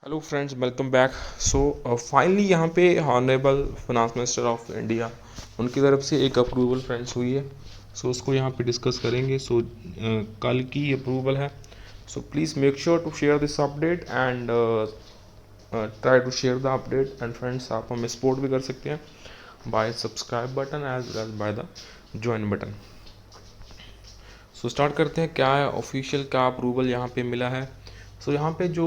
Hello friends, welcome back. So finally यहाँ पे honourable finance minister of India उनकी तरफ से एक अप्रूवल फ्रेंड्स हुई है। सो उसको यहाँ पे डिस्कस करेंगे। सो कल की अप्रूवल है। So please make sure to share this update and try to share the update. And friends, आप हमें सपोर्ट भी कर सकते हैं by subscribe button as well by the join button. So start करते हैं, क्या है ऑफिशियल, क्या अप्रूवल यहाँ पे मिला है। सो यहाँ पे जो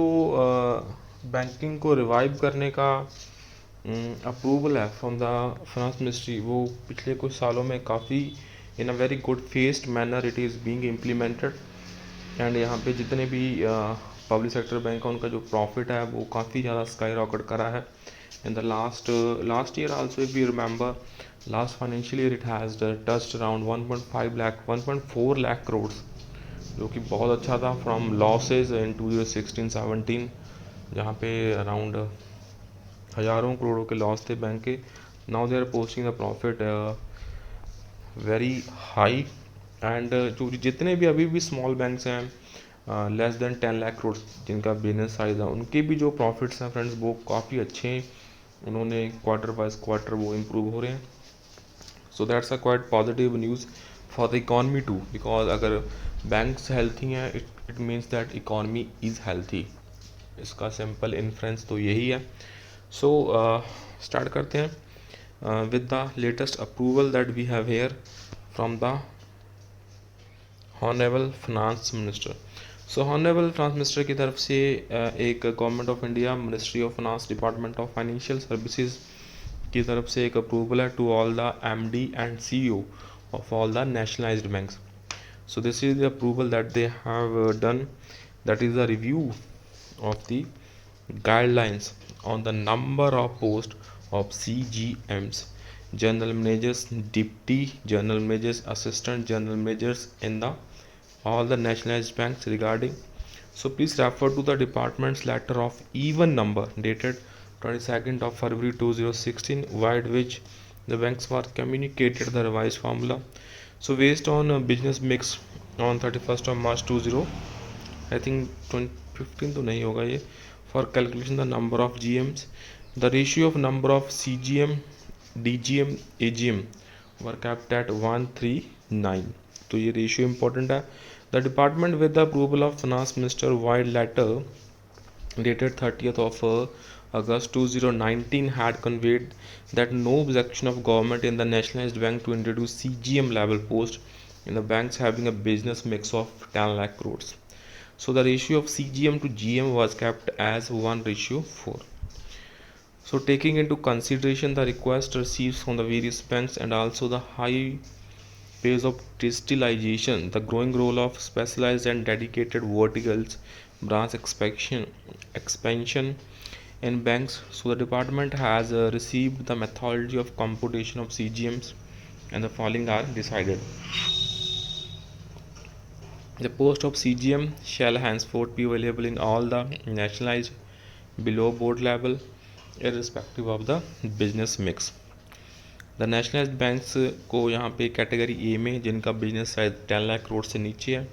बैंकिंग को रिवाइव करने का अप्रूवल है फ्रॉम द फाइनेंस मिनिस्ट्री, वो पिछले कुछ सालों में काफ़ी in a very good phased manner it is being implemented. And यहाँ पे जितने भी पब्लिक सेक्टर बैंक है उनका जो प्रॉफिट है वो काफ़ी ज़्यादा स्काई रॉकेट करा है in the last year also. If you remember, last financial year it has touched around 1.5 lakh 1.4 lakh crore, जो कि बहुत अच्छा था फ्रॉम लॉसेज इन 2016-17, जहाँ पे अराउंड हज़ारों करोड़ों के लॉस थे बैंक के। Now they are posting the profit very high. And जो जितने भी अभी भी स्मॉल बैंक्स हैं लेस देन 10 लाख करोड़ जिनका बिजनेस साइज है, उनके भी जो प्रॉफिट्स हैं फ्रेंड्स वो काफ़ी अच्छे हैं। उन्होंने क्वार्टर वाइज क्वार्टर वो इम्प्रूव हो रहे हैं। So that's a quite positive news for the economy too, because अगर बैंक्स हेल्थी हैं it means that economy is healthy. इसका सिंपल इन्फ्रेंस तो यही है। सो स्टार्ट करते हैं with the latest approval that we have here from the honourable finance minister. So honourable finance minister की तरफ से एक government of India ministry of finance department of financial services की तरफ से एक अप्रूवल है to all the MD and CEO of all the nationalized banks. So this is the approval that they have done, that is the review of the guidelines on the number of posts of CGMs, general managers, deputy general managers, assistant general managers in the all the nationalized banks regarding. So please refer to the department's letter of even number dated 22nd of February 2016, via which the banks were communicated the revised formula. So based on business mix on 31st of March 20, I think 2015 तो नहीं होगा ये, for calculation the number of GMs, the ratio of number of CGM, DGM, AGM were kept at 139. तो ये ratio important है। The department with the approval of finance minister vide letter dated 30th of August 2019 had conveyed that no objection of government in the nationalized bank to introduce CGM level post in the banks having a business mix of 10 lakh crores. So the ratio of CGM to GM was kept as 1:4. So taking into consideration the request received from the various banks and also the high pace of digitalization, the growing role of specialized and dedicated verticals, branch expansion in banks. So the department has received the methodology of computation of CGMs, and the following are decided. The post of CGM shall henceforth be available in all the nationalized below board level, irrespective of the business mix. The nationalised banks को यहाँ पे category A में जिनका business size 10 lakh crore से नीचे है,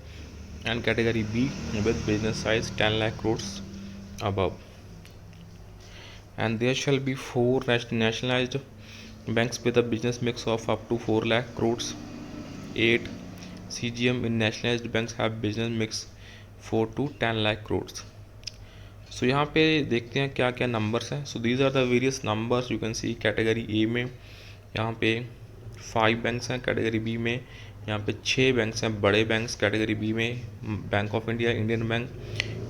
and category b with business size 10 lakh crore above, and there shall be 4 nationalized banks with a business mix of up to 4 lakh crores. 8 CGM in nationalized banks have business mix 4 to 10 lakh crores. So यहाँ पे देखते हैं क्या क्या numbers हैं. So these are the various numbers you can see. Category A में यहाँ पे 5 बैंक्स हैं, कैटेगरी बी में यहाँ पे 6 बैंक्स हैं बड़े बैंक्स, कैटेगरी बी में bank of India, Indian bank,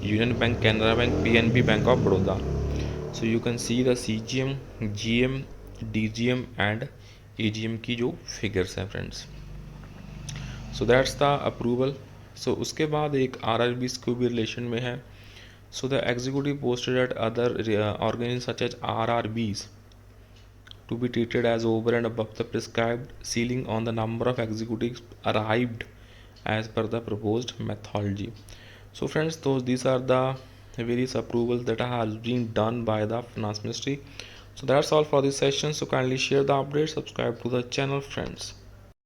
union bank, Canara bank, PNB, bank of Baroda. So you can see the CGM, GM, DGM and AGM की जो फिगर्स हैं friends. So that's the approval. So उसके बाद एक RRBs को भी relation में है. So the executive posted at other organs such as RRBs to be treated as over and above the prescribed ceiling on the number of executives arrived as per the proposed methodology. So friends, these are the various approvals that has been done by the finance ministry. So that's all for this session. So kindly share the update, subscribe to the channel friends.